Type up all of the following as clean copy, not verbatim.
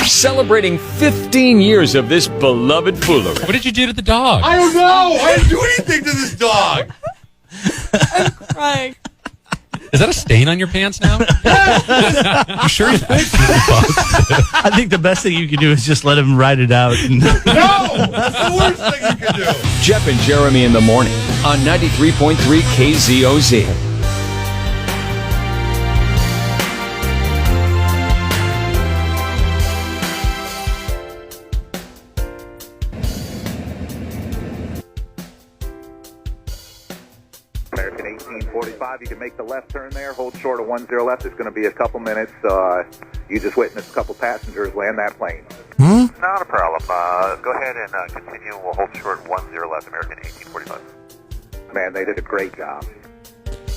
celebrating 15 years of this beloved foolery. What did you do to the dog? I don't know. I didn't do anything to this dog. I'm crying. Is that a stain on your pants now? You sure he's fixed? I think the best thing you can do is just let him ride it out. No, that's the worst thing you can do. Jeff and Jeremy in the morning on 93.3 KZOZ. American 1845, you can make the left turn there, hold short of 10 left. It's going to be a couple minutes. You just witnessed a couple passengers land that plane. Not a problem. Go ahead and continue. We'll hold short 10 left, American 1845. Man, they did a great job.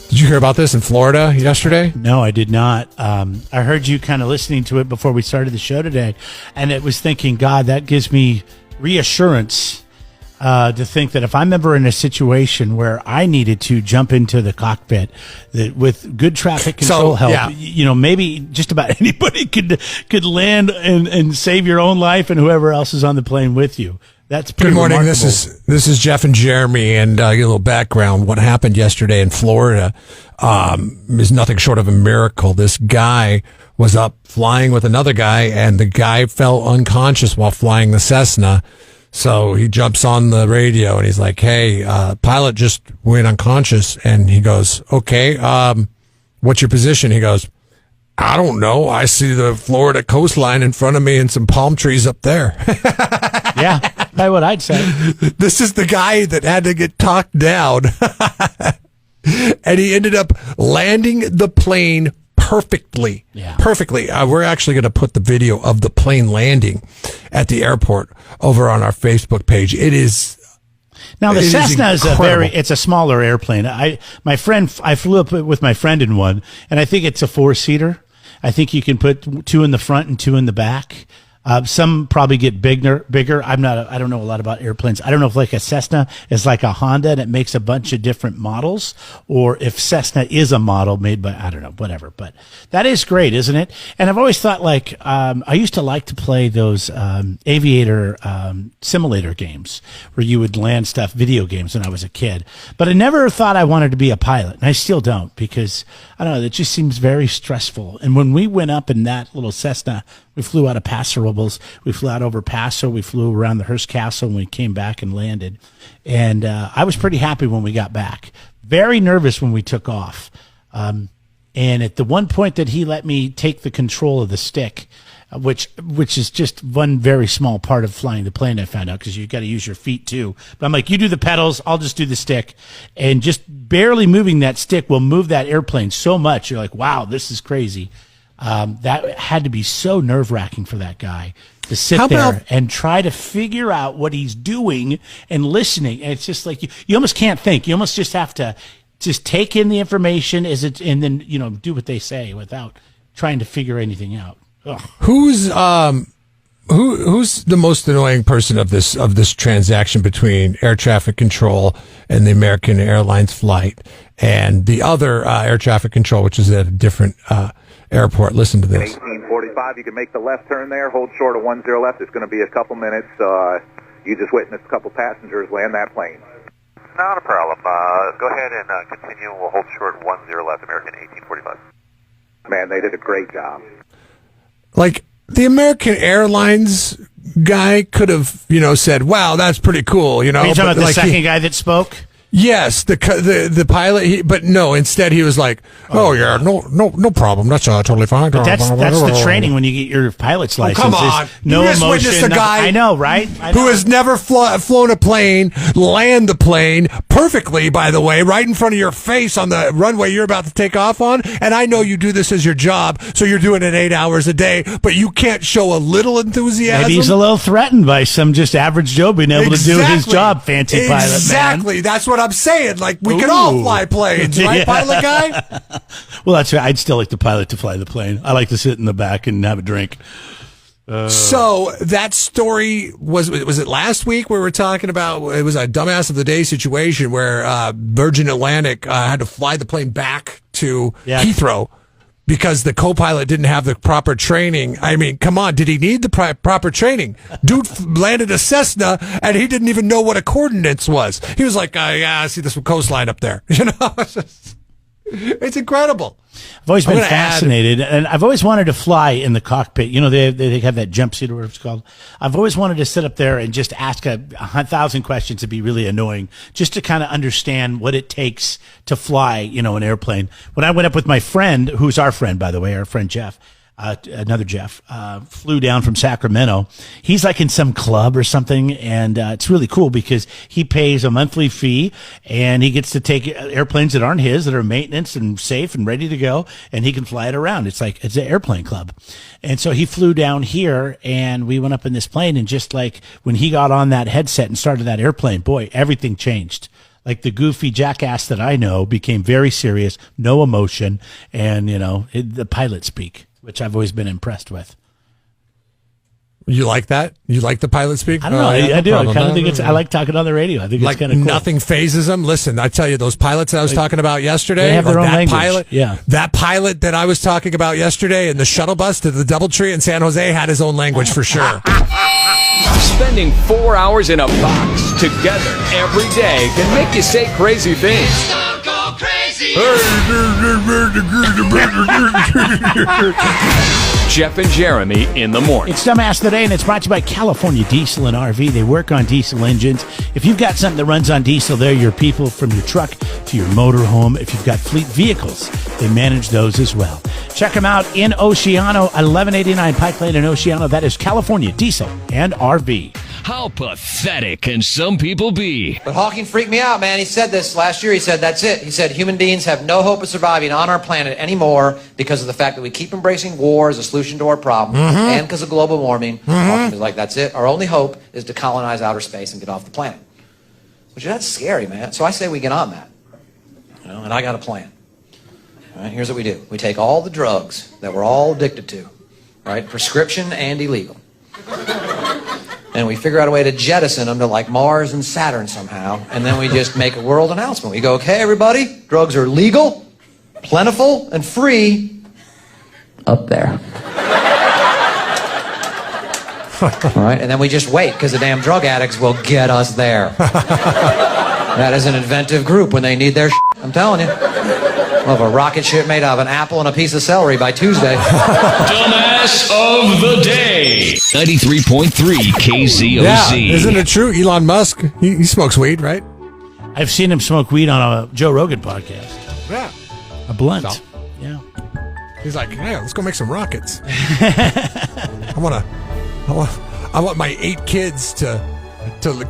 Did you hear about this in Florida yesterday? No, I did not. I heard you kind of listening to it before we started the show today, and it was thinking, God, that gives me reassurance to think that if I'm ever in a situation where I needed to jump into the cockpit, that with good traffic control help, maybe just about anybody could land and save your own life and whoever else is on the plane with you. That's pretty Good morning. remarkable. This is Jeff and Jeremy, and get a little background. What happened yesterday in Florida is nothing short of a miracle. This guy was up flying with another guy, and the guy fell unconscious while flying the Cessna. So he jumps on the radio and he's like, "Hey, pilot just went unconscious." And he goes, "Okay, what's your position?" He goes, "I don't know. I see the Florida coastline in front of me and some palm trees up there." Yeah, that's what I'd say. This is the guy that had to get talked down. And he ended up landing the plane perfectly. Yeah. Perfectly. We're actually going to put the video of the plane landing at the airport over on our Facebook page. It is. Now the Cessna is incredible. it's a smaller airplane. I flew up with my friend in one, and I think it's a 4-seater. I think you can put 2 in the front and 2 in the back. Some probably get bigger. I don't know a lot about airplanes. I don't know if like a Cessna is like a Honda and it makes a bunch of different models, or if Cessna is a model made by, I don't know, whatever. But that is great, isn't it? And I've always thought I used to like to play those aviator simulator games where you would land stuff, video games when I was a kid. But I never thought I wanted to be a pilot, and I still don't, because I don't know, it just seems very stressful. And when we went up in that little Cessna, we flew out of Paso Robles. We flew out over Paso. We flew around the Hearst Castle, and we came back and landed. And I was pretty happy when we got back. Very nervous when we took off. And at the one point that he let me take the control of the stick, which is just one very small part of flying the plane, I found out, because you got to use your feet too. But I'm like, you do the pedals, I'll just do the stick. And just barely moving that stick will move that airplane so much. You're like, wow, this is crazy. That had to be so nerve-wracking for that guy to sit there and try to figure out what he's doing and listening. And it's just like you almost can't think. You almost just have to just take in the information and then do what they say without trying to figure anything out. Ugh. Who's the most annoying person of this transaction between air traffic control and the American Airlines flight and the other air traffic control, which is at a different airport? Listen to this. 1845, you can make the left turn there, hold short of 10 left. It's going to be a couple minutes. You just witnessed a couple passengers land that plane. Not a problem. Go ahead and continue. We'll hold short 10 left, American 1845. Man, they did a great job. Like, the American Airlines guy could have, said, "Wow, that's pretty cool." Are you talking about the second guy that spoke? Yes, the pilot, but no. Instead, he was like, "Oh yeah, no problem. That's totally fine." But that's the training when you get your pilot's license. Come on, No you just emotion. witnessed a guy. I know, right? Who has never flown a plane, land the plane perfectly, by the way, right in front of your face on the runway you're about to take off on. And I know you do this as your job, so you're doing it 8 hours a day, but you can't show a little enthusiasm. Maybe he's a little threatened by some just average Joe being able to do his job. Fancy pilot, man. Exactly. That's what I'm saying. Like, we can all fly planes, right, Yeah. pilot guy? Well, that's right. I'd still like the pilot to fly the plane. I like to sit in the back and have a drink. So that story was it last week where we were talking about, it was a dumbass of the day situation where Virgin Atlantic had to fly the plane back to Heathrow because the co-pilot didn't have the proper training. I mean, come on, did he need the proper training? Dude landed a Cessna and he didn't even know what a coordinates was. He was like, yeah, I see this coastline up there. You know, it's incredible. I've always been fascinated, and I've always wanted to fly in the cockpit. You know, they have that jump seat or whatever it's called. I've always wanted to sit up there and just ask 1,000 questions to be really annoying, just to kind of understand what it takes to fly, you know, an airplane. When I went up with my friend, who's our friend, by the way, our friend Jeff, another Jeff, flew down from Sacramento. He's like in some club or something, and it's really cool because he pays a monthly fee, and he gets to take airplanes that aren't his, that are maintenance and safe and ready to go, and he can fly it around. It's like, it's an airplane club. And so he flew down here, and we went up in this plane, and just like when he got on that headset and started that airplane, boy, everything changed. Like the goofy jackass that I know became very serious, no emotion, and, you know, the pilot speak, which I've always been impressed with. You like that? You like the pilot speak? I don't know. I do. I kind of think I like talking on the radio. I think like it's kind of cool. Nothing phases them. Listen, I tell you, those pilots that I was talking about yesterday, they have their own that language. pilot, that pilot that I was talking about yesterday in the shuttle bus to the DoubleTree in San Jose had his own language for sure. Spending 4 hours in a box together every day can make you say crazy things. Don't go crazy. Jeff and Jeremy in the morning. It's Dumbass Today, and it's brought to you by California Diesel and RV. They work on diesel engines. If you've got something that runs on diesel, they're your people, from your truck to your motorhome. If you've got fleet vehicles, they manage those as well. Check them out in Oceano, 1189 Pike Lane in Oceano. That is California Diesel and RV. How pathetic can some people be? But Hawking freaked me out, man. He said this last year. He said, that's it. He said, human beings have no hope of surviving on our planet anymore because of the fact that we keep embracing war as a solution to our problem and because of global warming. Hawking was like, that's it. Our only hope is to colonize outer space and get off the planet. Which, that's scary, man. So I say we get on that. You know, and I got a plan. All right, here's what we do. We take all the drugs that we're all addicted to, right? Prescription and illegal. And we figure out a way to jettison them to like Mars and Saturn somehow. And then we just make a world announcement. We go, okay, everybody, drugs are legal, plentiful, and free up there. All right, and then we just wait because the damn drug addicts will get us there. That is an inventive group when they need their shit, I'm telling you. We'll have a rocket ship made out of an apple and a piece of celery by Tuesday. Dumbass of the day. 93.3 KZOZ. Yeah, isn't it true? Elon Musk, he smokes weed, right? I've seen him smoke weed on a Joe Rogan podcast. Yeah. A blunt. So? Yeah. He's like, hey, let's go make some rockets. I want my 8 kids to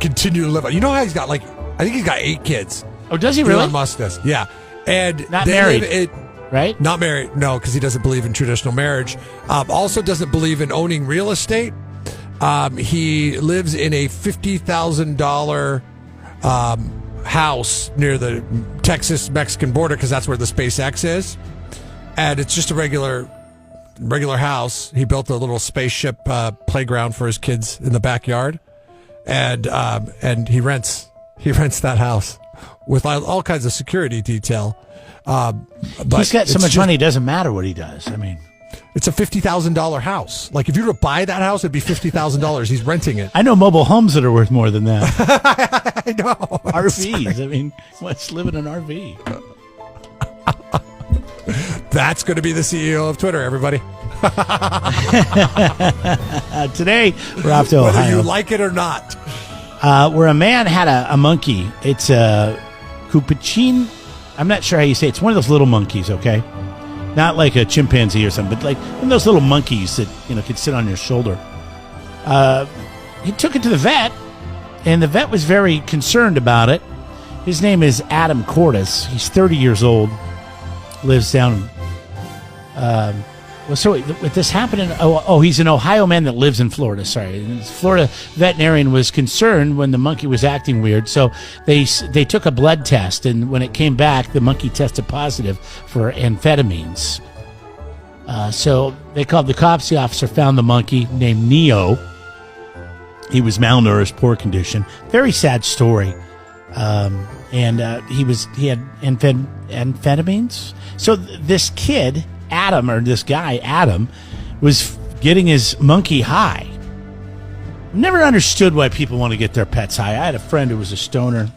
continue to live. You know how he's got I think he's got 8 kids. Oh, does he really? Elon Musk does. Yeah. And not married, right? Not married, no, because he doesn't believe in traditional marriage. Also doesn't believe in owning real estate. He lives in a $50,000 house near the Texas-Mexican border because that's where the SpaceX is. And it's just a regular house. He built a little spaceship playground for his kids in the backyard. And he rents that house with all kinds of security detail. But he's got so much money, it doesn't matter what he does. I mean, it's a $50,000 house. Like, if you were to buy that house, it'd be $50,000. He's renting it. I know mobile homes that are worth more than that. I know. RVs. I mean, let's live in an RV. That's going to be the CEO of Twitter, everybody. Today, we're off to Ohio. Whether you like it or not. Where a man had a monkey. It's a Capuchin. I'm not sure how you say it. It's one of those little monkeys, okay? Not like a chimpanzee or something, but like one of those little monkeys that, could sit on your shoulder. He took it to the vet, and the vet was very concerned about it. His name is Adam Cordes. He's 30 years old. Lives down. With this happening, he's an Ohio man that lives in Florida. Sorry, and Florida veterinarian was concerned when the monkey was acting weird, so they took a blood test, and when it came back, the monkey tested positive for amphetamines. So they called the cops. The officer found the monkey named Neo. He was malnourished, poor condition. Very sad story. And he had amphetamines. So this kid, this guy, Adam, was getting his monkey high. Never understood why people want to get their pets high. I had a friend who was a stoner.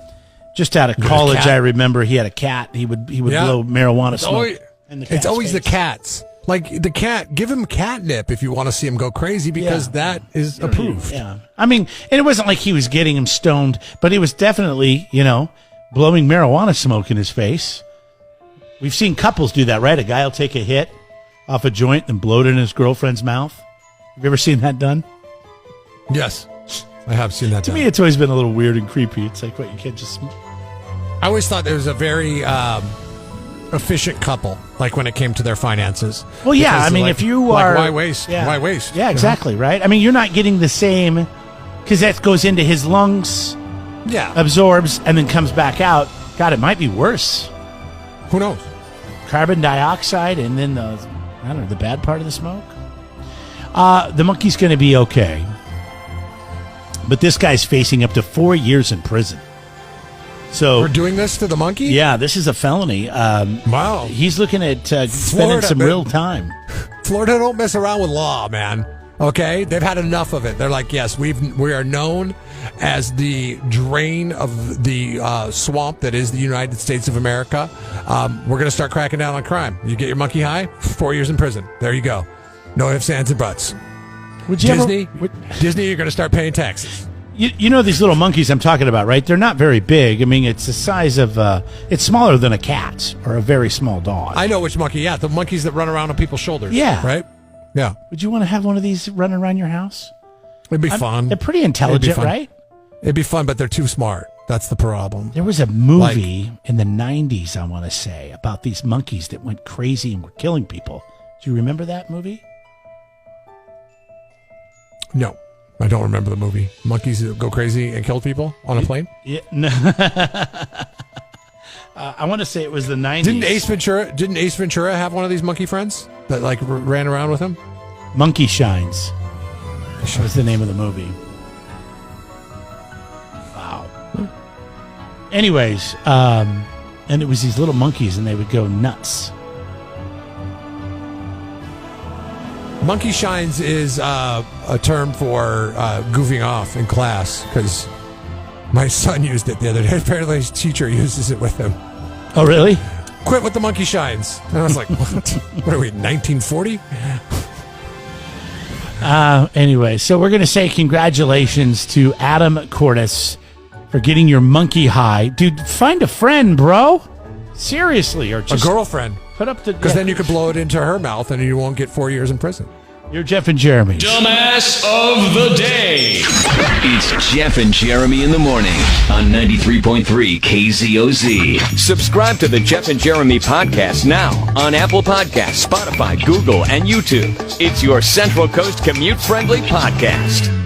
Just out of college, I remember he had a cat. He would blow marijuana smoke. It's always the cats. Like the cat, give him catnip if you want to see him go crazy, because that is approved. Yeah. I mean, and it wasn't like he was getting him stoned, but he was definitely, blowing marijuana smoke in his face. We've seen couples do that, right? A guy will take a hit off a joint and blow it in his girlfriend's mouth. Have you ever seen that done? Yes, I have seen that. To me, it's always been a little weird and creepy. It's like, what, you can't just... I always thought there was a very efficient couple, like when it came to their finances. Well, yeah, Because, I mean, like, if you like, are... why waste? Yeah. Why waste? Yeah, exactly, right? I mean, you're not getting the same... Because that goes into his lungs, absorbs, and then comes back out. God, it might be worse. Who knows? Carbon dioxide and then the bad part of the smoke. The monkey's going to be okay. But this guy's facing up to 4 years in prison. So we're doing this to the monkey? Yeah, this is a felony. Wow. He's looking at spending some real time. Florida don't mess around with law, man. Okay? They've had enough of it. They're like, yes, we are known as the drain of the swamp that is the United States of America. We're going to start cracking down on crime. You get your monkey high, 4 years in prison. There you go. No ifs, ands, and buts. Disney, you're going to start paying taxes. You know these little monkeys I'm talking about, right? They're not very big. I mean, it's the size of... it's smaller than a cat or a very small dog. I know which monkey. Yeah, the monkeys that run around on people's shoulders. Yeah. Right? Yeah. Would you want to have one of these running around your house? It'd be fun. They're pretty intelligent, right? It'd be fun, but they're too smart. That's the problem. There was a movie in the 90s, I want to say, about these monkeys that went crazy and were killing people. Do you remember that movie? No, I don't remember the movie. Monkeys that go crazy and kill people on a plane? Yeah, no. I want to say it was the 90s. Didn't Ace Ventura have one of these monkey friends that like ran around with him? Monkey Shines. That was the name of the movie. Wow. Anyways, and it was these little monkeys, and they would go nuts. Monkey Shines is a term for goofing off in class, because my son used it the other day. Apparently his teacher uses it with him. Oh, really? Quit with the Monkey Shines. And I was like, what? What are we, 1940? Anyway, so we're going to say congratulations to Adam Cordes for getting your monkey high. Dude, find a friend, bro. Seriously. Or just a girlfriend. Put up the... Because then you could blow it into her mouth and you won't get 4 years in prison. You're Jeff and Jeremy. Dumbass of the day. It's Jeff and Jeremy in the morning on 93.3 KZOZ. Subscribe to the Jeff and Jeremy podcast now on Apple Podcasts, Spotify, Google, and YouTube. It's your Central Coast commute-friendly podcast.